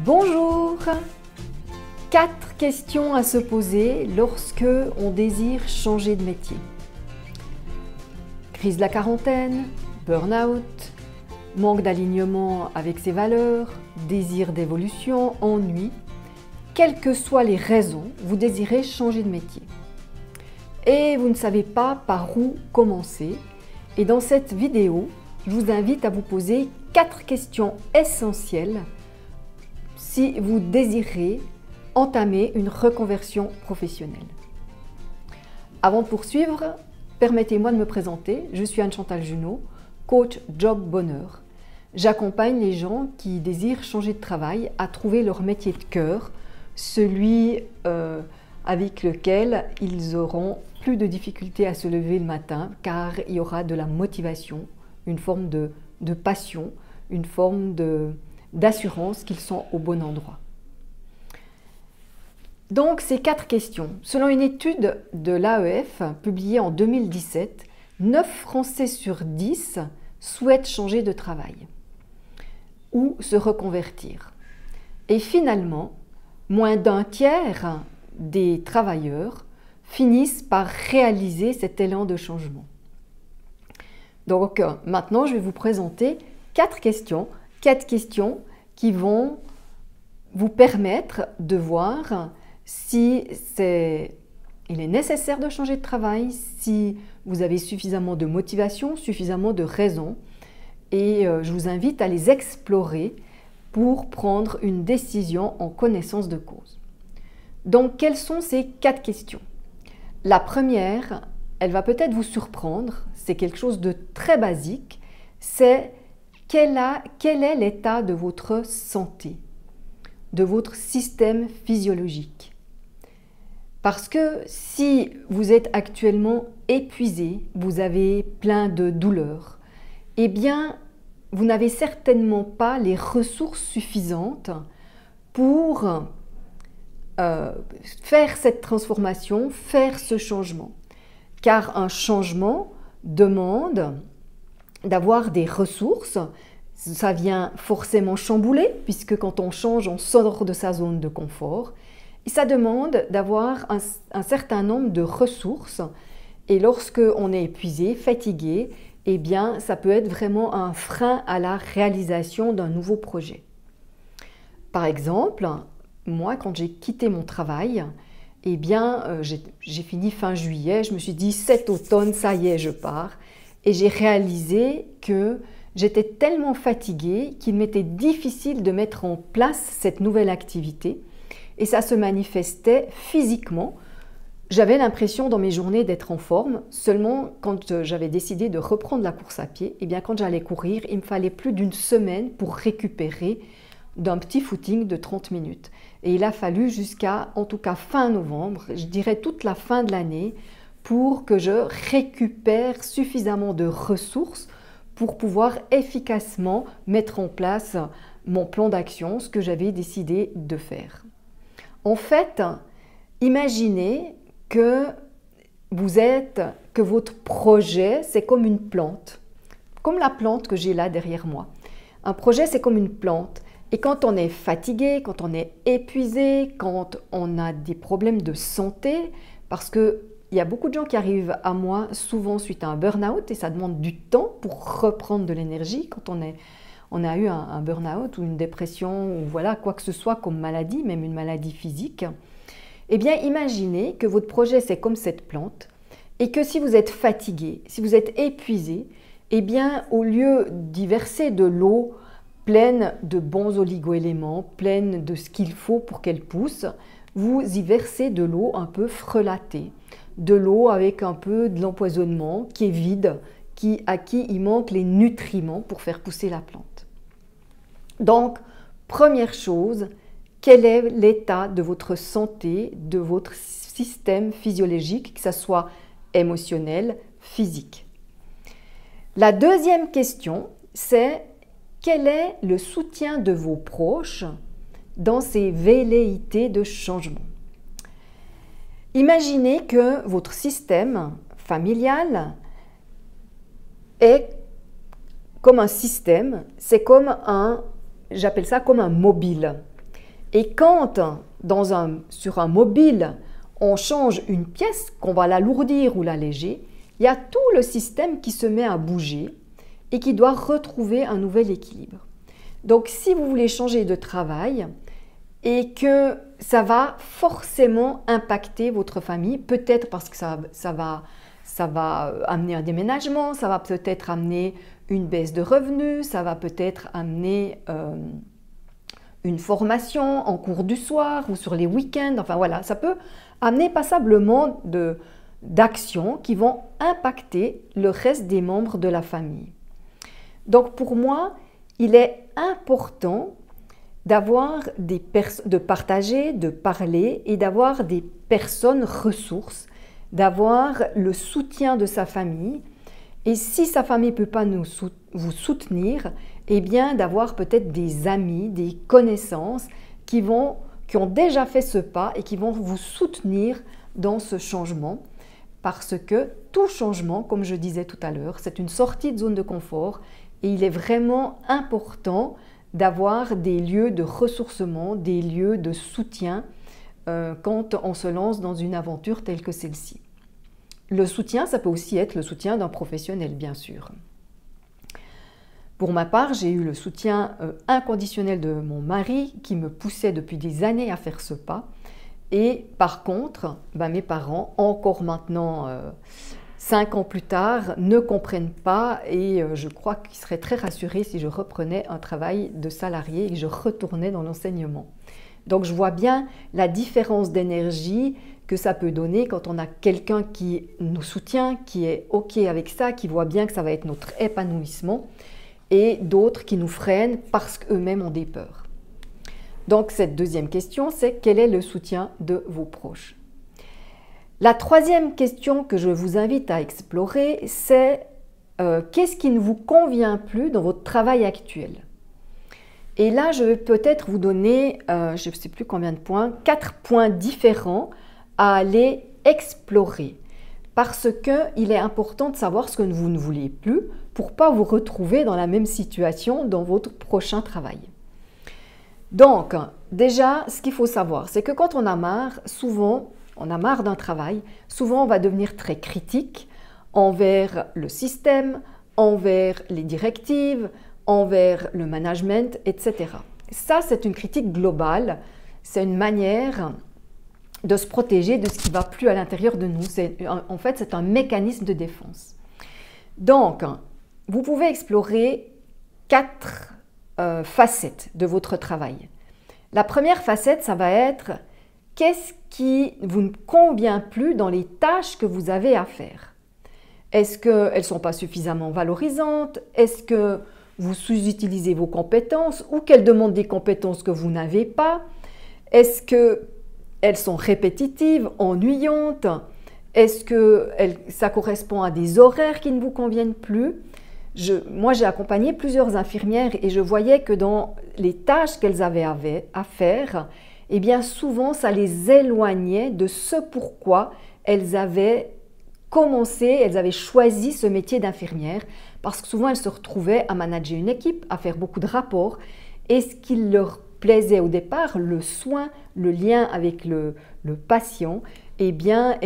Bonjour! 4 questions à se poser lorsque on désire changer de métier. Crise de la quarantaine, burn-out, manque d'alignement avec ses valeurs, désir d'évolution, ennui. Quelles que soient les raisons, vous désirez changer de métier. Et vous ne savez pas par où commencer. Et dans cette vidéo, je vous invite à vous poser 4 questions essentielles si vous désirez entamer une reconversion professionnelle. Avant de poursuivre, permettez-moi de me présenter. Je suis Anne-Chantal Junot, coach Job Bonheur. J'accompagne les gens qui désirent changer de travail à trouver leur métier de cœur, celui avec lequel ils auront plus de difficultés à se lever le matin car il y aura de la motivation, une forme de passion, une forme d'assurance qu'ils sont au bon endroit. Donc ces 4 questions. Selon une étude de l'AEF publiée en 2017, 9 Français sur 10 souhaitent changer de travail ou se reconvertir. Et finalement, moins d'un tiers des travailleurs finissent par réaliser cet élan de changement. Donc maintenant, je vais vous présenter 4 questions qui vont vous permettre de voir si il est nécessaire de changer de travail, si vous avez suffisamment de motivation, suffisamment de raisons. Et je vous invite à les explorer pour prendre une décision en connaissance de cause. Donc, quelles sont ces 4 questions? La première, elle va peut-être vous surprendre, c'est quelque chose de très basique, c'est quel est l'état de votre santé, de votre système physiologique. Parce que si vous êtes actuellement épuisé, vous avez plein de douleurs, eh bien, vous n'avez certainement pas les ressources suffisantes pour faire cette transformation, faire ce changement. Car un changement demande d'avoir des ressources. Ça vient forcément chambouler, puisque quand on change, on sort de sa zone de confort. Et ça demande d'avoir un certain nombre de ressources. Et lorsque on est épuisé, fatigué, eh bien, ça peut être vraiment un frein à la réalisation d'un nouveau projet. Par exemple, moi, quand j'ai quitté mon travail, eh bien, j'ai fini fin juillet, je me suis dit, cet automne, ça y est, je pars. Et j'ai réalisé que j'étais tellement fatiguée qu'il m'était difficile de mettre en place cette nouvelle activité. Et ça se manifestait physiquement. J'avais l'impression dans mes journées d'être en forme, seulement quand j'avais décidé de reprendre la course à pied, eh bien quand j'allais courir, il me fallait plus d'une semaine pour récupérer d'un petit footing de 30 minutes. Et il a fallu jusqu'à, en tout cas fin novembre, je dirais toute la fin de l'année, pour que je récupère suffisamment de ressources pour pouvoir efficacement mettre en place mon plan d'action, ce que j'avais décidé de faire. En fait, imaginez que votre projet, c'est comme une plante, comme la plante que j'ai là derrière moi. Un projet, c'est comme une plante. Et quand on est fatigué, quand on est épuisé, quand on a des problèmes de santé, parce qu'il y a beaucoup de gens qui arrivent à moi souvent suite à un burn-out et ça demande du temps pour reprendre de l'énergie quand on a eu un burn-out ou une dépression ou voilà, quoi que ce soit comme maladie, même une maladie physique. Eh bien, imaginez que votre projet, c'est comme cette plante et que si vous êtes fatigué, si vous êtes épuisé, eh bien, au lieu d'y verser de l'eau pleine de bons oligo-éléments, pleine de ce qu'il faut pour qu'elle pousse, vous y versez de l'eau un peu frelatée, de l'eau avec un peu de l'empoisonnement qui est vide, à qui il manque les nutriments pour faire pousser la plante. Donc, première chose, quel est l'état de votre santé, de votre système physiologique, que ce soit émotionnel, physique? La deuxième question, c'est quel est le soutien de vos proches dans ces velléités de changement? Imaginez que votre système familial est comme un système, c'est comme j'appelle ça comme un mobile. Et quand, sur un mobile, on change une pièce, qu'on va l'alourdir ou l'alléger, il y a tout le système qui se met à bouger et qui doit retrouver un nouvel équilibre. Donc, si vous voulez changer de travail et que ça va forcément impacter votre famille, peut-être parce que ça va amener un déménagement, ça va peut-être amener une baisse de revenus, ça va peut-être amener une formation en cours du soir ou sur les week-ends. Enfin voilà, ça peut amener passablement d'actions qui vont impacter le reste des membres de la famille. Donc pour moi, il est important de partager, de parler et d'avoir des personnes ressources, d'avoir le soutien de sa famille. Et si sa famille ne peut pas vous soutenir, eh bien d'avoir peut-être des amis, des connaissances qui ont déjà fait ce pas et qui vont vous soutenir dans ce changement. Parce que tout changement, comme je disais tout à l'heure, c'est une sortie de zone de confort et il est vraiment important d'avoir des lieux de ressourcement, des lieux de soutien quand on se lance dans une aventure telle que celle-ci. Le soutien, ça peut aussi être le soutien d'un professionnel, bien sûr. Pour ma part, j'ai eu le soutien inconditionnel de mon mari qui me poussait depuis des années à faire ce pas. Et par contre, mes parents, encore maintenant, 5 ans plus tard, ne comprennent pas et je crois qu'ils seraient très rassurés si je reprenais un travail de salarié et que je retournais dans l'enseignement. Donc je vois bien la différence d'énergie que ça peut donner quand on a quelqu'un qui nous soutient, qui est OK avec ça, qui voit bien que ça va être notre épanouissement, et d'autres qui nous freinent parce qu'eux-mêmes ont des peurs. Donc cette deuxième question, c'est quel est le soutien de vos proches? La troisième question que je vous invite à explorer, c'est qu'est-ce qui ne vous convient plus dans votre travail actuel? Et là, je vais peut-être vous donner, je ne sais plus combien de points, 4 points différents à aller explorer. Parce qu'il est important de savoir ce que vous ne voulez plus pour ne pas vous retrouver dans la même situation dans votre prochain travail. Donc, déjà, ce qu'il faut savoir, c'est que quand on a marre, souvent, on a marre d'un travail, souvent on va devenir très critique envers le système, envers les directives, envers le management, etc. Ça, c'est une critique globale, c'est une manière de se protéger de ce qui ne va plus à l'intérieur de nous. En fait, c'est un mécanisme de défense. Donc, vous pouvez explorer 4 facettes de votre travail. La première facette, ça va être qu'est-ce qui vous ne convient plus dans les tâches que vous avez à faire. Est-ce qu'elles ne sont pas suffisamment valorisantes? Est-ce que vous sous-utilisez vos compétences ou qu'elles demandent des compétences que vous n'avez pas? Est-ce qu'elles sont répétitives, ennuyantes? Est-ce que ça correspond à des horaires qui ne vous conviennent plus? Moi, j'ai accompagné plusieurs infirmières et je voyais que dans les tâches qu'elles avaient à faire, eh bien souvent, ça les éloignait de ce pourquoi elles avaient choisi ce métier d'infirmière, parce que souvent, elles se retrouvaient à manager une équipe, à faire beaucoup de rapports, et ce qui leur plaisait au départ, le soin, le lien avec le patient, eh bien,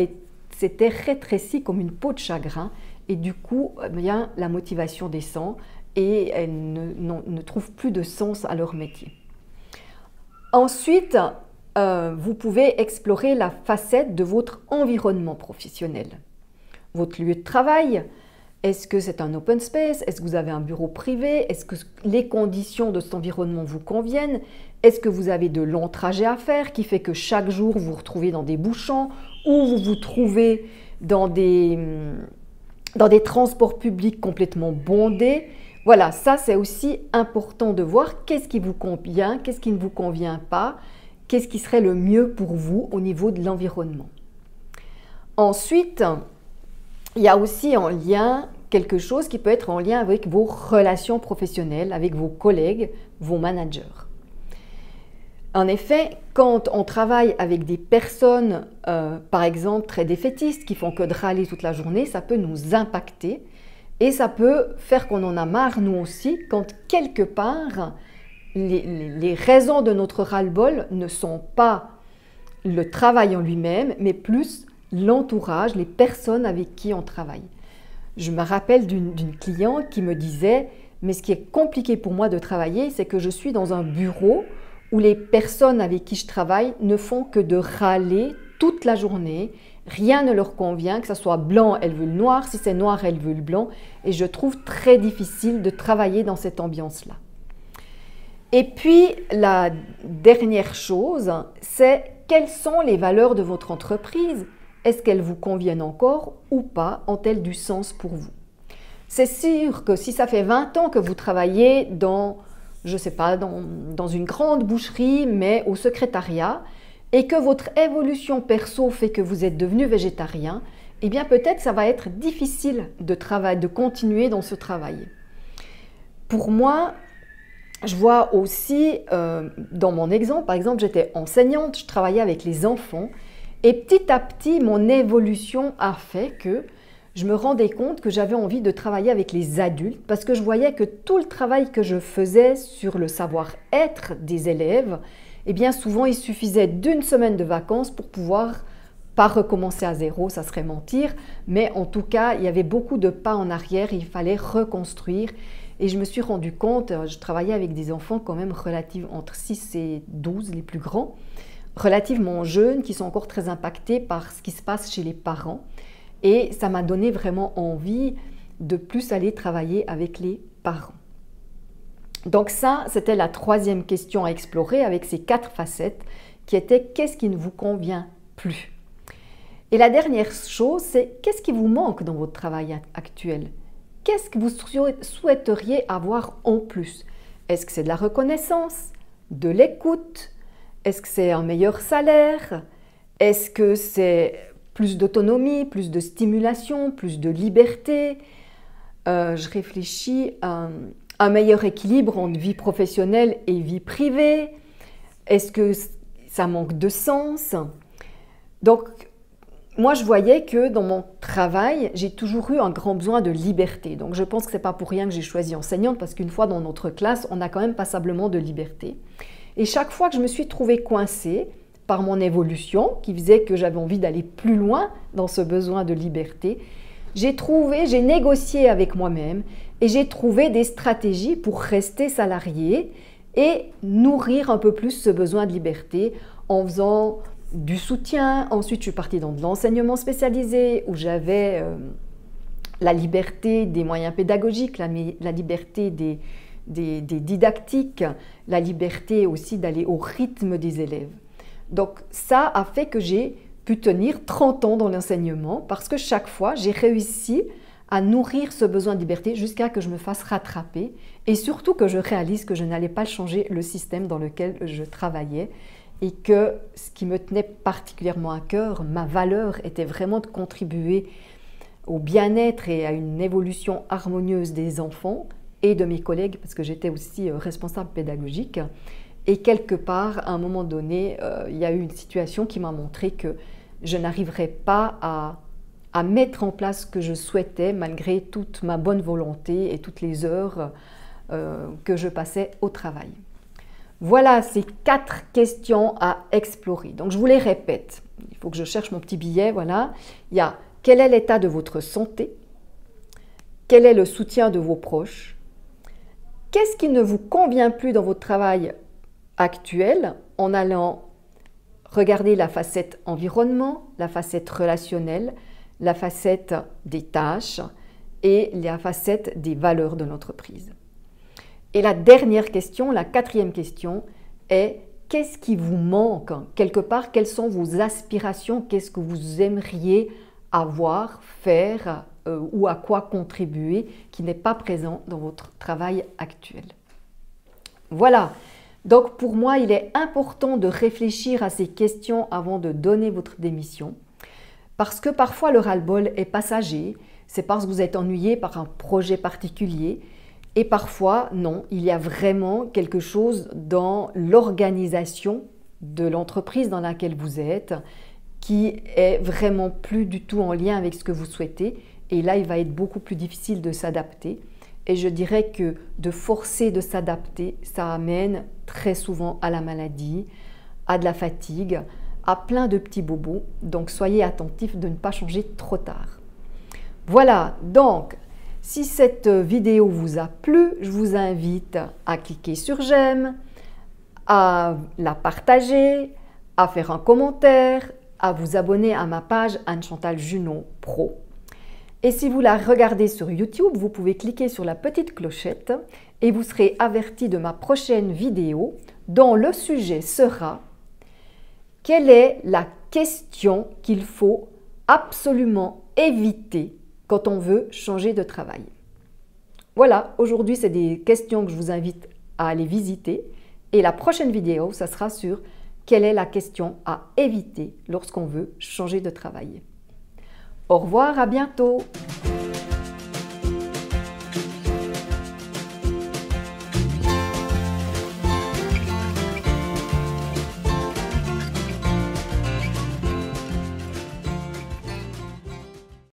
c'était rétréci comme une peau de chagrin. Et du coup, eh bien, la motivation descend et elles ne trouvent plus de sens à leur métier. Ensuite, vous pouvez explorer la facette de votre environnement professionnel. Votre lieu de travail, est-ce que c'est un open space? Est-ce que vous avez un bureau privé? Est-ce que les conditions de cet environnement vous conviennent? Est-ce que vous avez de longs trajets à faire qui fait que chaque jour vous vous retrouvez dans des bouchons ou vous vous trouvez dans des transports publics complètement bondés? Voilà, ça c'est aussi important de voir qu'est-ce qui vous convient, qu'est-ce qui ne vous convient pas, qu'est-ce qui serait le mieux pour vous au niveau de l'environnement. Ensuite, il y a aussi en lien quelque chose qui peut être en lien avec vos relations professionnelles, avec vos collègues, vos managers. En effet, quand on travaille avec des personnes, par exemple, très défaitistes, qui font que de râler toute la journée, ça peut nous impacter et ça peut faire qu'on en a marre, nous aussi, quand quelque part, les raisons de notre ras-le-bol ne sont pas le travail en lui-même, mais plus l'entourage, les personnes avec qui on travaille. Je me rappelle d'une cliente qui me disait « Mais ce qui est compliqué pour moi de travailler, c'est que je suis dans un bureau où les personnes avec qui je travaille ne font que de râler toute la journée. Rien ne leur convient, que ce soit blanc, elle veut le noir, si c'est noir, elle veut le blanc. Et je trouve très difficile de travailler dans cette ambiance-là. » Et puis, la dernière chose, c'est quelles sont les valeurs de votre entreprise? Est-ce qu'elles vous conviennent encore ou pas? Ont-elles du sens pour vous? C'est sûr que si ça fait 20 ans que vous travaillez dans, je ne sais pas, dans une grande boucherie, mais au secrétariat, et que votre évolution perso fait que vous êtes devenu végétarien, eh bien peut-être ça va être difficile de continuer dans ce travail. Pour moi, je vois aussi, dans mon exemple, par exemple, j'étais enseignante, je travaillais avec les enfants, et petit à petit, mon évolution a fait que je me rendais compte que j'avais envie de travailler avec les adultes parce que je voyais que tout le travail que je faisais sur le savoir-être des élèves, eh bien souvent il suffisait d'une semaine de vacances pour pouvoir pas recommencer à zéro, ça serait mentir, mais en tout cas, il y avait beaucoup de pas en arrière, il fallait reconstruire. Et je me suis rendu compte, je travaillais avec des enfants quand même relativement entre 6 et 12, les plus grands, relativement jeunes, qui sont encore très impactés par ce qui se passe chez les parents. Et ça m'a donné vraiment envie de plus aller travailler avec les parents. Donc ça, c'était la troisième question à explorer avec ces 4 facettes qui étaient « Qu'est-ce qui ne vous convient plus ?» Et la dernière chose, c'est « Qu'est-ce qui vous manque dans votre travail actuel ?» Qu'est-ce que vous souhaiteriez avoir en plus? Est-ce que c'est de la reconnaissance, de l'écoute? Est-ce que c'est un meilleur salaire? Est-ce que c'est plus d'autonomie, plus de stimulation, plus de liberté? Je réfléchis à un meilleur équilibre entre vie professionnelle et vie privée. Est-ce que ça manque de sens? Donc, moi, je voyais que dans mon travail, j'ai toujours eu un grand besoin de liberté. Donc, je pense que ce n'est pas pour rien que j'ai choisi enseignante parce qu'une fois dans notre classe, on a quand même passablement de liberté. Et chaque fois que je me suis trouvée coincée par mon évolution, qui faisait que j'avais envie d'aller plus loin dans ce besoin de liberté, j'ai négocié avec moi-même et j'ai trouvé des stratégies pour rester salariée et nourrir un peu plus ce besoin de liberté en faisant du soutien. Ensuite, je suis partie dans de l'enseignement spécialisé où j'avais la liberté des moyens pédagogiques, la liberté des didactiques, la liberté aussi d'aller au rythme des élèves. Donc ça a fait que j'ai pu tenir 30 ans dans l'enseignement parce que chaque fois, j'ai réussi à nourrir ce besoin de liberté jusqu'à que je me fasse rattraper et surtout que je réalise que je n'allais pas changer le système dans lequel je travaillais et que ce qui me tenait particulièrement à cœur, ma valeur était vraiment de contribuer au bien-être et à une évolution harmonieuse des enfants et de mes collègues parce que j'étais aussi responsable pédagogique. Et quelque part, à un moment donné, il y a eu une situation qui m'a montré que je n'arriverais pas à mettre en place ce que je souhaitais malgré toute ma bonne volonté et toutes les heures que je passais au travail. Voilà ces 4 questions à explorer. Donc je vous les répète. Il faut que je cherche mon petit billet. Voilà. Il y a quel est l'état de votre santé? Quel est le soutien de vos proches? Qu'est-ce qui ne vous convient plus dans votre travail actuel en allant regarder la facette environnement, la facette relationnelle, la facette des tâches et la facette des valeurs de l'entreprise. Et la dernière question, la 4e question est qu'est-ce qui vous manque quelque part? Quelles sont vos aspirations? Qu'est-ce que vous aimeriez avoir, faire ou à quoi contribuer qui n'est pas présent dans votre travail actuel? Voilà. Donc pour moi, il est important de réfléchir à ces questions avant de donner votre démission parce que parfois le ras-le-bol est passager, c'est parce que vous êtes ennuyé par un projet particulier et parfois non, il y a vraiment quelque chose dans l'organisation de l'entreprise dans laquelle vous êtes qui est vraiment plus du tout en lien avec ce que vous souhaitez et là il va être beaucoup plus difficile de s'adapter et je dirais que de forcer de s'adapter, ça amène très souvent à la maladie, à de la fatigue, à plein de petits bobos. Donc soyez attentifs de ne pas changer trop tard. Voilà, donc si cette vidéo vous a plu, je vous invite à cliquer sur j'aime, à la partager, à faire un commentaire, à vous abonner à ma page Anne-Chantal Junot Pro. Et si vous la regardez sur YouTube, vous pouvez cliquer sur la petite clochette et vous serez averti de ma prochaine vidéo dont le sujet sera « Quelle est la question qu'il faut absolument éviter quand on veut changer de travail ?» Voilà, aujourd'hui c'est des questions que je vous invite à aller visiter et la prochaine vidéo, ça sera sur quelle est la question à éviter lorsqu'on veut changer de travail. Au revoir, à bientôt!